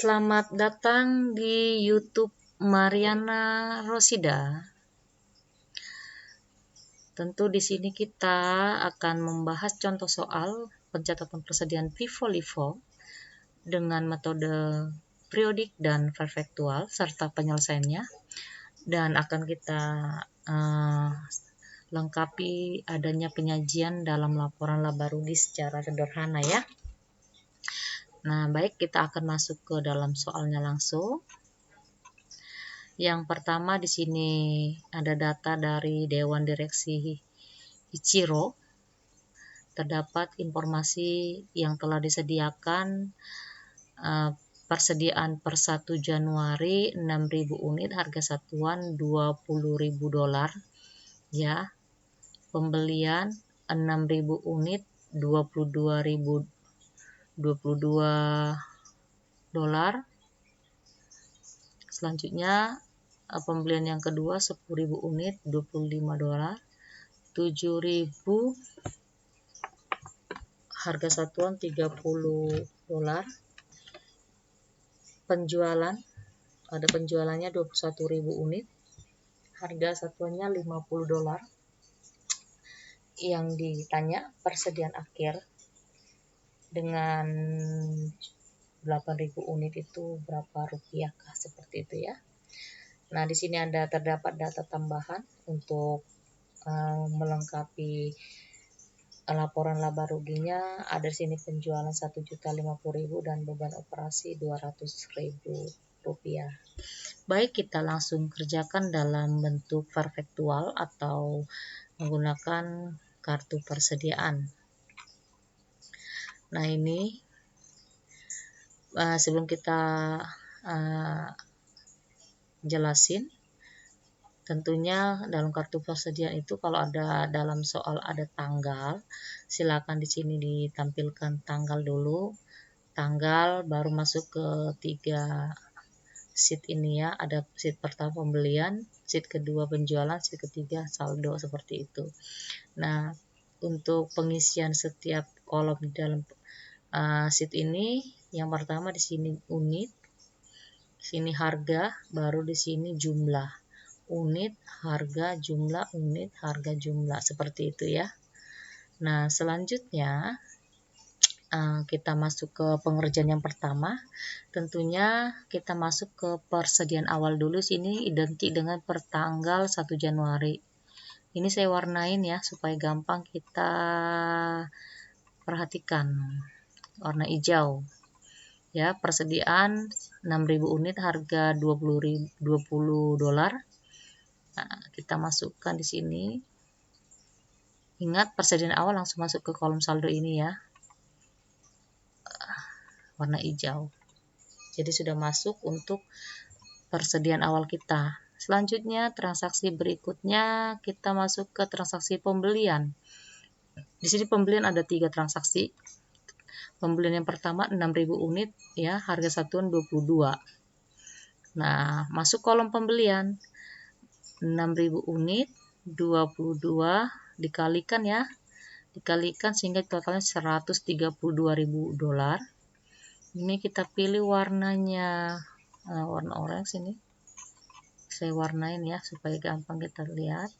Selamat datang di YouTube Mariana Rosida. Tentu di sini kita akan membahas contoh soal pencatatan persediaan FIFO-LIFO dengan metode periodik dan perfektual serta penyelesaiannya, dan akan kita lengkapi adanya penyajian dalam laporan laba rugi secara sederhana ya. Nah, baik, kita akan masuk ke dalam soalnya langsung. Yang pertama di sini ada data dari Dewan Direksi Ichiro. Terdapat informasi yang telah disediakan persediaan per 1 Januari 6.000 unit, harga satuan $20.000 ya. Pembelian 6.000 unit $22.000. Selanjutnya pembelian yang kedua 10.000 unit $25, 7.000 harga satuan $30. Penjualan, ada penjualannya 21.000 unit, harga satuannya $50. Yang ditanya persediaan akhir dengan 8.000 unit itu berapa rupiah kah, seperti itu ya. Nah, di sini terdapat data tambahan untuk melengkapi laporan laba ruginya. Ada di sini penjualan 1.050.000 dan beban operasi 200.000 rupiah. Baik, kita langsung kerjakan dalam bentuk perfektual atau menggunakan kartu persediaan. Nah, ini sebelum kita jelasin, tentunya dalam kartu persediaan itu kalau ada dalam soal ada tanggal, silakan di sini ditampilkan tanggal dulu, tanggal baru masuk ke 3 sheet ini ya. Ada sheet pertama pembelian, sheet kedua penjualan, sheet ketiga saldo, seperti itu. Nah, untuk pengisian setiap kolom di dalam sheet ini, yang pertama di sini unit, sini harga, baru di sini jumlah. Unit, harga, jumlah, unit, harga, jumlah, seperti itu ya. Nah, selanjutnya kita masuk ke pengerjaan yang pertama. Tentunya kita masuk ke persediaan awal dulu. Sini identik dengan pertanggal 1 Januari. Ini saya warnain ya supaya gampang kita perhatikan. Warna hijau ya. Persediaan 6.000 unit, harga $20. Nah, kita masukkan di sini. Ingat, persediaan awal langsung masuk ke kolom saldo ini ya. Warna hijau. Jadi sudah masuk untuk persediaan awal kita. Selanjutnya, transaksi berikutnya kita masuk ke transaksi pembelian. Di sini pembelian ada 3 transaksi. Pembelian yang pertama 6.000 unit ya, harga satuan 22. Nah, masuk kolom pembelian. 6.000 unit 22 dikalikan ya, dikalikan sehingga totalnya $132.000. Ini kita pilih warnanya warna orange. Ini saya warnain ya supaya gampang kita lihat.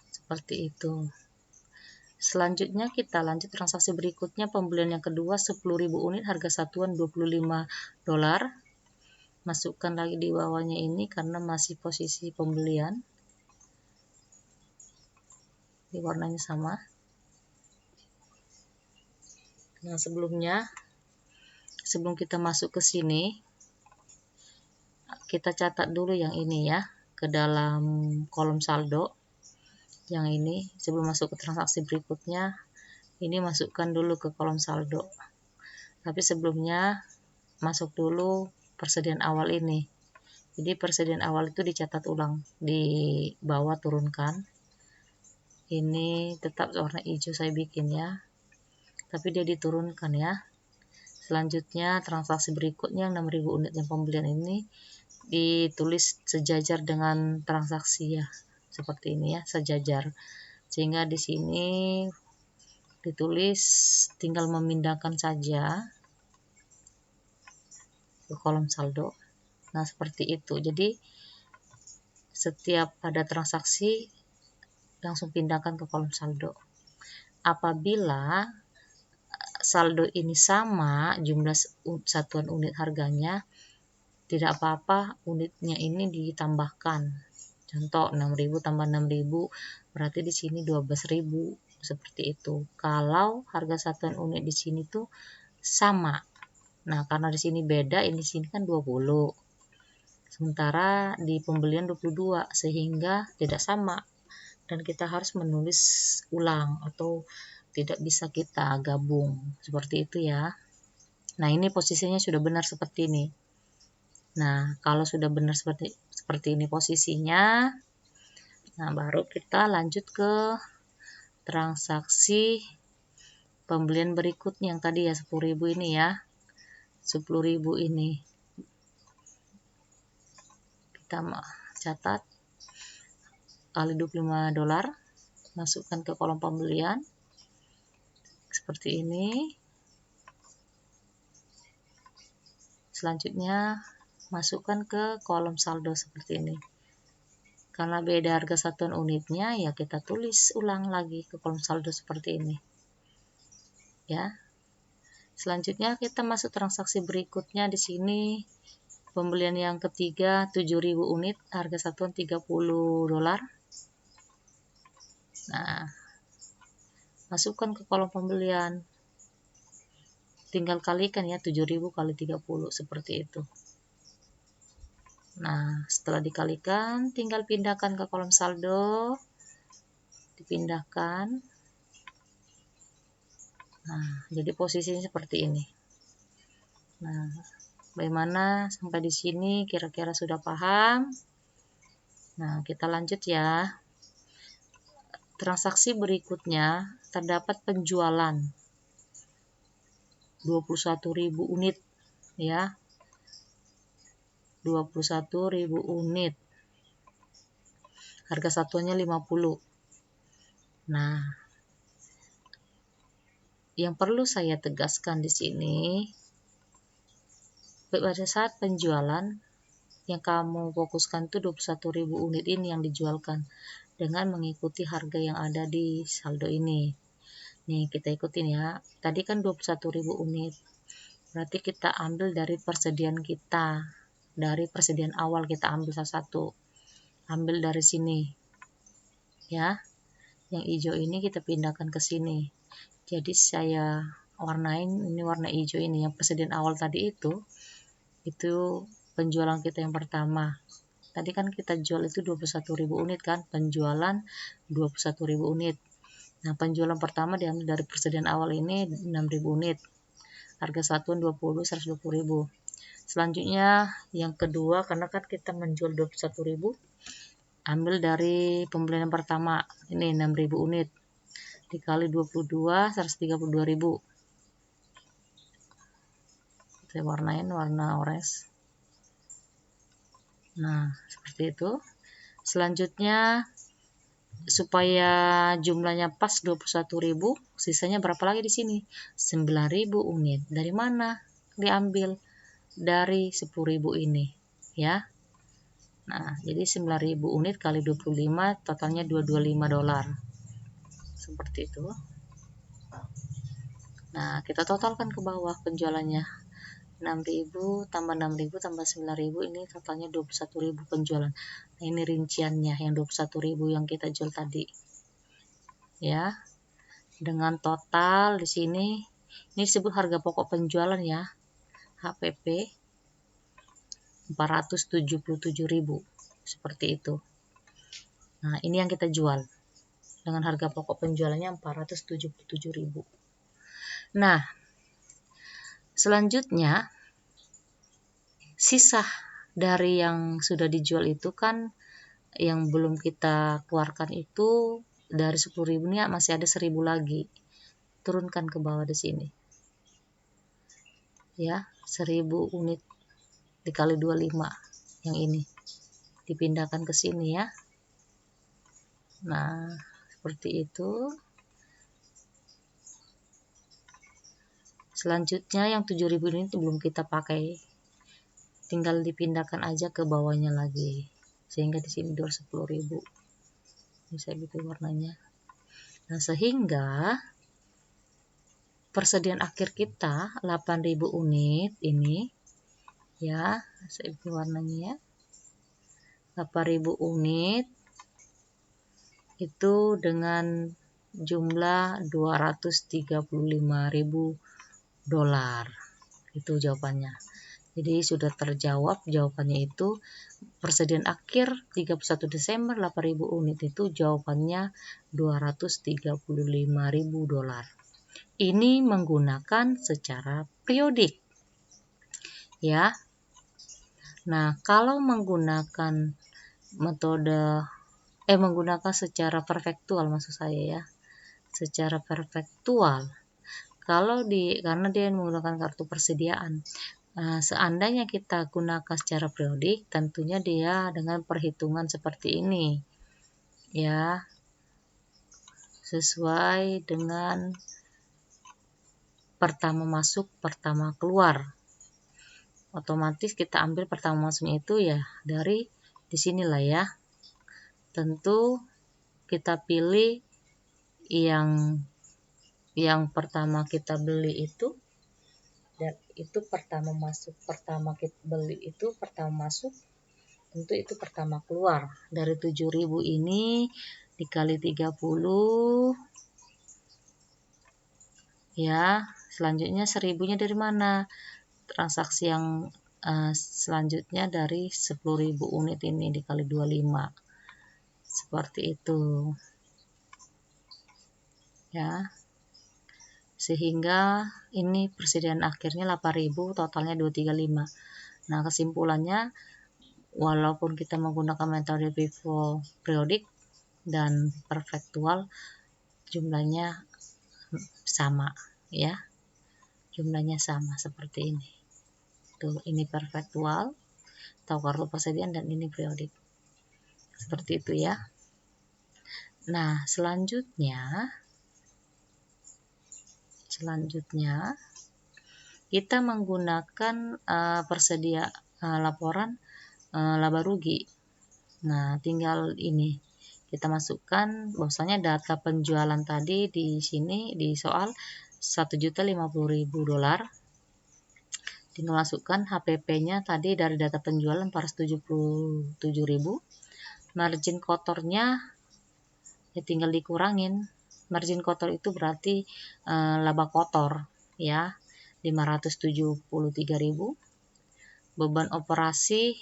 Seperti itu. Selanjutnya kita lanjut transaksi berikutnya, pembelian yang kedua 10.000 unit, harga satuan $25. Masukkan lagi di bawahnya ini karena masih posisi pembelian. Di warnanya sama. Nah, sebelum kita masuk ke sini, kita catat dulu yang ini ya ke dalam kolom saldo. Yang ini sebelum masuk ke transaksi berikutnya, ini masukkan dulu ke kolom saldo. Tapi sebelumnya masuk dulu persediaan awal ini. Jadi persediaan awal itu dicatat ulang di bawah, turunkan. Ini tetap warna hijau saya bikin ya, tapi dia diturunkan ya. Selanjutnya transaksi berikutnya 6.000 unit yang pembelian ini ditulis sejajar dengan transaksi ya, seperti ini ya, sejajar. Sehingga di sini ditulis, tinggal memindahkan saja ke kolom saldo. Nah, seperti itu. Jadi setiap ada transaksi langsung pindahkan ke kolom saldo. Apabila saldo ini sama jumlah satuan unit harganya, tidak apa-apa unitnya ini ditambahkan. Contoh 6.000 tambah 6.000 berarti di sini 12.000, seperti itu. Kalau harga satuan unit di sini tuh sama. Nah, karena di sini beda, ini sini kan 20. Sementara di pembelian 22 sehingga tidak sama dan kita harus menulis ulang atau tidak bisa kita gabung. Seperti itu ya. Nah, ini posisinya sudah benar seperti ini. Nah, kalau sudah benar seperti ini posisinya, nah baru kita lanjut ke transaksi pembelian berikutnya yang tadi ya 10.000 ini ya. 10.000 ini. Kita catat kali $25, masukkan ke kolom pembelian. Seperti ini. Selanjutnya masukkan ke kolom saldo seperti ini. Karena beda harga satuan unitnya, ya kita tulis ulang lagi ke kolom saldo seperti ini. Ya. Selanjutnya kita masuk transaksi berikutnya di sini. Pembelian yang ketiga 7.000 unit, harga satuan $30. Nah, masukkan ke kolom pembelian. Tinggal kalikan ya 7.000 kali 30 seperti itu. Nah, setelah dikalikan, tinggal pindahkan ke kolom saldo. Dipindahkan. Nah, jadi posisinya seperti ini. Nah, bagaimana sampai di sini kira-kira sudah paham? Nah, kita lanjut ya. Transaksi berikutnya terdapat penjualan 21.000 unit ya. 21.000 unit. Harga satuannya 50. Nah, yang perlu saya tegaskan di sini, pada saat penjualan yang kamu fokuskan itu 21.000 unit ini yang dijualkan dengan mengikuti harga yang ada di saldo ini. Nih, kita ikutin ya. Tadi kan 21.000 unit. Berarti kita ambil dari persediaan kita. Dari persediaan awal kita ambil salah satu. Ambil dari sini. Ya. Yang hijau ini kita pindahkan ke sini. Jadi saya warnain, ini warna hijau ini yang persediaan awal tadi itu penjualan kita yang pertama. Tadi kan kita jual itu 21.000 unit kan, penjualan 21.000 unit. Nah, penjualan pertama diambil dari persediaan awal ini 6.000 unit. Harga satuan 20, 120.000. Selanjutnya yang kedua, karena kan kita menjual 21.000, ambil dari pembelian pertama, ini 6.000 unit. Dikali 22, 132.000. Saya warnain warna orange. Nah, seperti itu. Selanjutnya, supaya jumlahnya pas 21.000, sisanya berapa lagi di sini? 9.000 unit. Dari mana diambil? Dari 10.000 ini, ya. Nah, jadi 9.000 unit kali 25, totalnya $225. Seperti itu. Nah, kita totalkan ke bawah penjualannya. 6.000 tambah 6.000 tambah 9.000, ini totalnya 21.000 penjualan. Nah, ini rinciannya yang 21.000 yang kita jual tadi. Ya. Dengan total di sini ini disebut harga pokok penjualan ya. HPP 477.000. Seperti itu. Nah, ini yang kita jual. Dengan harga pokok penjualannya 477.000. Nah, selanjutnya sisa dari yang sudah dijual itu kan yang belum kita keluarkan itu dari 10.000 nya masih ada 1.000 lagi. Turunkan ke bawah di sini. Ya, 1.000 unit dikali 25 yang ini. Dipindahkan ke sini ya. Nah, seperti itu. Selanjutnya yang 7.000 ini belum kita pakai, tinggal dipindahkan aja ke bawahnya lagi, sehingga di sini 210.000 bisa gitu warnanya. Nah, sehingga persediaan akhir kita 8.000 unit ini ya, saya bikin warnanya ya, 8.000 unit itu dengan jumlah 235.000 dolar. Itu jawabannya. Jadi sudah terjawab jawabannya itu persediaan akhir 31 Desember 8.000 unit itu jawabannya 235.000 dolar. Ini menggunakan secara periodik. Ya. Nah, kalau menggunakan metode menggunakan secara perfektual maksud saya ya. Secara perfektual. Karena dia menggunakan kartu persediaan. Seandainya kita gunakan secara periodik, tentunya dia dengan perhitungan seperti ini. Ya. Sesuai dengan pertama masuk, pertama keluar. Otomatis kita ambil pertama masuknya itu ya dari di sinilah ya. Tentu kita pilih yang pertama kita beli itu, dan itu pertama masuk, pertama kita beli itu pertama masuk, tentu itu pertama keluar. Dari 7.000 ini dikali 30 ya. Selanjutnya 1.000-nya dari mana? Transaksi yang selanjutnya dari 10.000 unit ini dikali 25. Seperti itu. Ya. Sehingga ini persediaan akhirnya 8.000, totalnya 235. Nah, kesimpulannya walaupun kita menggunakan metode pivot periodik dan perfektual, jumlahnya sama ya. Jumlahnya sama seperti ini. Tuh, ini perfektual atau kartu persediaan dan ini periodik. Seperti itu ya. Nah, selanjutnya kita menggunakan laporan laba rugi. Nah, tinggal ini kita masukkan bahwasanya data penjualan tadi di sini di soal 1.050.000 dolar. Tinggal masukkan HPP-nya tadi dari data penjualan 477.000. Margin kotornya ya tinggal dikurangin. Margin kotor itu berarti laba kotor ya, 573.000. Beban operasi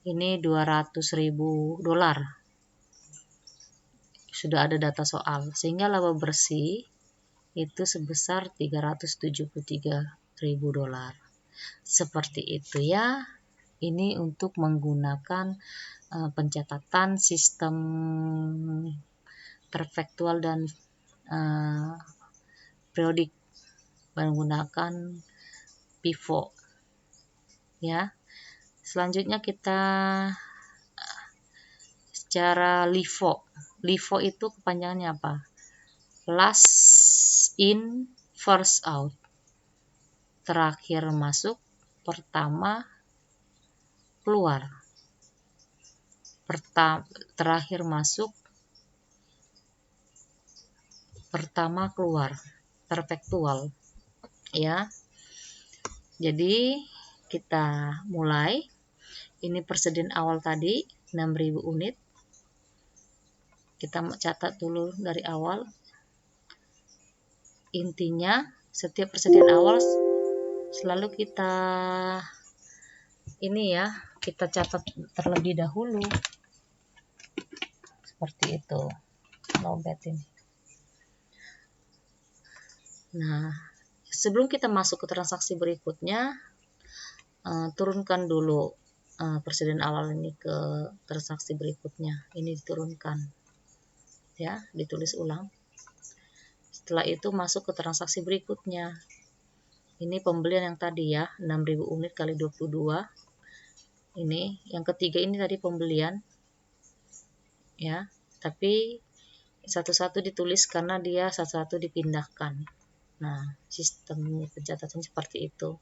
ini 200.000 dolar. Sudah ada data soal, sehingga laba bersih itu sebesar 373.000 dolar. Seperti itu ya. Ini untuk menggunakan pencatatan sistem perfektual dan periodik menggunakan pivot ya. Selanjutnya kita secara LIFO. LIFO itu kepanjangannya apa? Last in, first out. Terakhir masuk, pertama keluar. Terakhir masuk, pertama keluar. Perfektual ya. Jadi kita mulai. Ini persediaan awal tadi 6.000 unit. Kita catat dulu dari awal. Intinya setiap persediaan awal selalu kita catat terlebih dahulu. Seperti itu. Lobet ini. Nah, sebelum kita masuk ke transaksi berikutnya, turunkan dulu persediaan awal ini ke transaksi berikutnya. Ini diturunkan ya, ditulis ulang. Setelah itu masuk ke transaksi berikutnya. Ini pembelian yang tadi ya, 6.000 unit kali 22. Ini yang ketiga, ini tadi pembelian ya, tapi satu-satu ditulis karena dia satu-satu dipindahkan Nah, sistem pencatatan seperti itu.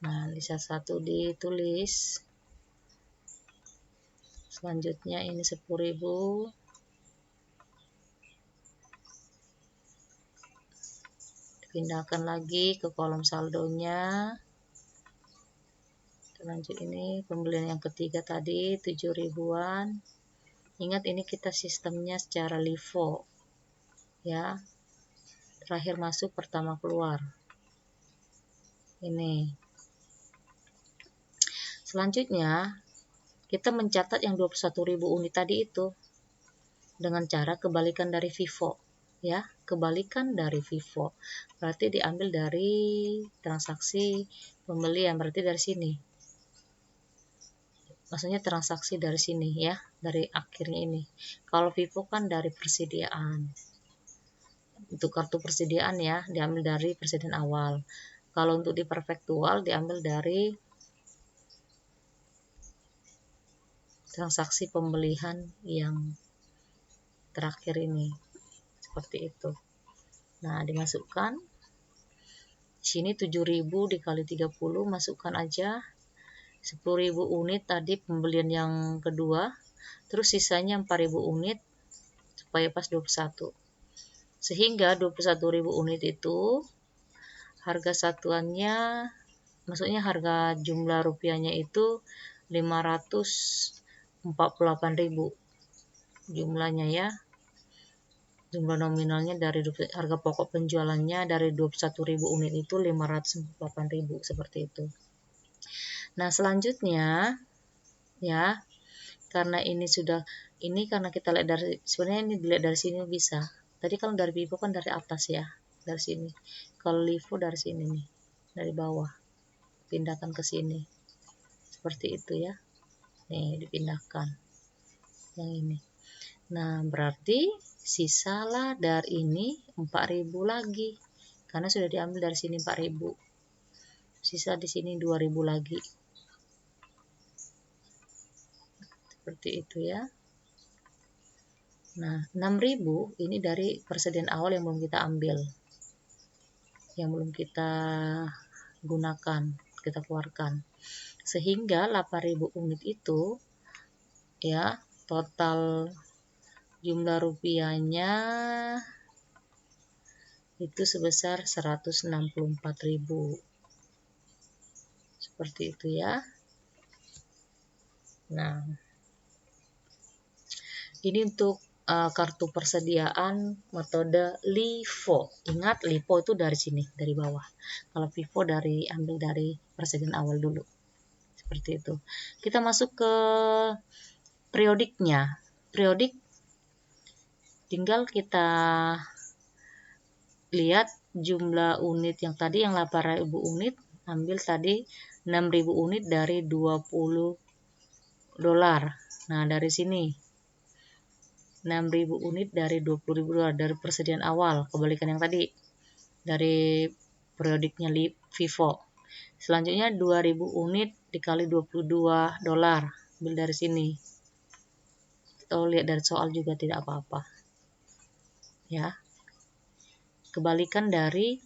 Nah, lisa 1 ditulis. Selanjutnya ini 10.000. Pindahkan lagi ke kolom saldonya. Lanjut, ini pembelian yang ketiga tadi 7.000-an. Ingat, ini kita sistemnya secara LIFO ya, terakhir masuk pertama keluar. Ini selanjutnya kita mencatat yang 21.000 unit tadi itu dengan cara kebalikan dari FIFO ya, kebalikan dari FIFO berarti diambil dari transaksi pembelian, berarti dari sini, maksudnya transaksi dari sini ya, dari akhirnya ini. Kalau FIFO kan dari persediaan, untuk kartu persediaan ya, diambil dari persediaan awal. Kalau untuk di perfektual diambil dari transaksi pembelian yang terakhir ini, seperti itu. Nah, dimasukkan sini 7.000 dikali 30, masukkan aja 10.000 unit tadi pembelian yang kedua, terus sisanya 4.000 unit supaya pas 21. Sehingga 21.000 unit itu harga satuannya, maksudnya harga jumlah rupiahnya itu 548.000 jumlahnya ya. Jumlah nominalnya dari harga pokok penjualannya dari 21.000 unit itu 548.000, seperti itu. Nah, selanjutnya ya, karena ini sudah, ini karena kita lihat dari, sebenarnya ini dilihat dari sini bisa. Tadi kalau dari FIFO kan dari atas ya, dari sini. Kalau LIFO dari sini nih, dari bawah. Pindahkan ke sini. Seperti itu ya. Nih, dipindahkan. Yang ini. Nah, berarti sisalah dari ini 4.000 lagi. Karena sudah diambil dari sini 4.000. Sisa di sini 2.000 lagi. Seperti itu ya. Nah, 6.000 ini dari persediaan awal yang belum kita ambil. Yang belum kita gunakan, kita keluarkan. Sehingga 8.000 unit itu ya, total jumlah rupiahnya itu sebesar 164.000. Seperti itu ya. Nah, ini untuk kartu persediaan metode LIFO. Ingat, LIFO itu dari sini, dari bawah. Kalau FIFO ambil dari persediaan awal dulu. Seperti itu. Kita masuk ke periodiknya. Periodik tinggal kita lihat jumlah unit yang tadi, yang 8.000 unit, ambil tadi 6.000 unit dari 20 dolar. Nah, dari sini 6.000 unit dari 20.000 dolar dari persediaan awal, kebalikan yang tadi dari periodiknya FIFO. Selanjutnya 2.000 unit dikali 22 dolar, ambil dari sini. Kita lihat dari soal juga tidak apa-apa ya. Kebalikan dari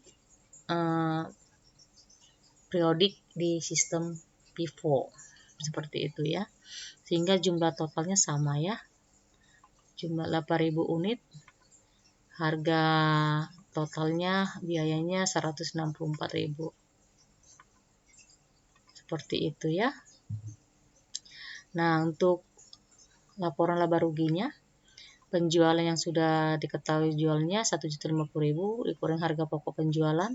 periodik di sistem FIFO, seperti itu ya. Sehingga jumlah totalnya sama ya. Jumlah 8.000 unit, harga totalnya biayanya 164.000. Seperti itu ya. Nah, untuk laporan laba ruginya, penjualan yang sudah diketahui jualnya 1.050.000 dikurangi harga pokok penjualan.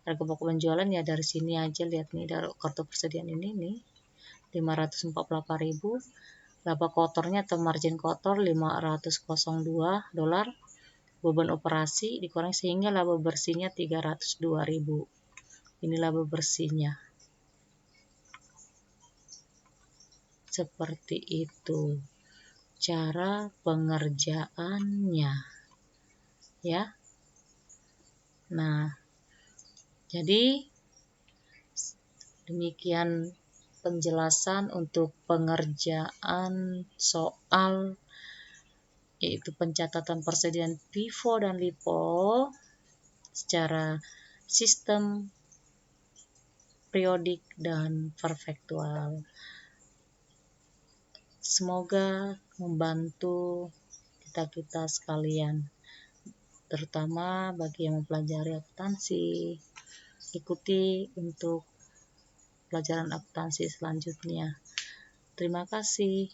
Harga pokok penjualan ya dari sini aja, lihat nih, dari kartu persediaan ini nih 548.000. Laba kotornya atau margin kotor 502 dolar. Beban operasi dikurangi sehingga laba bersihnya 302.000. Ini laba bersihnya. Seperti itu cara pengerjaannya ya. Nah, jadi demikian penjelasan untuk pengerjaan soal yaitu pencatatan persediaan FIFO dan LIFO secara sistem periodik dan perfektual. Semoga membantu kita sekalian, terutama bagi yang mempelajari akuntansi. Ikuti untuk pelajaran akuntansi selanjutnya. Terima kasih.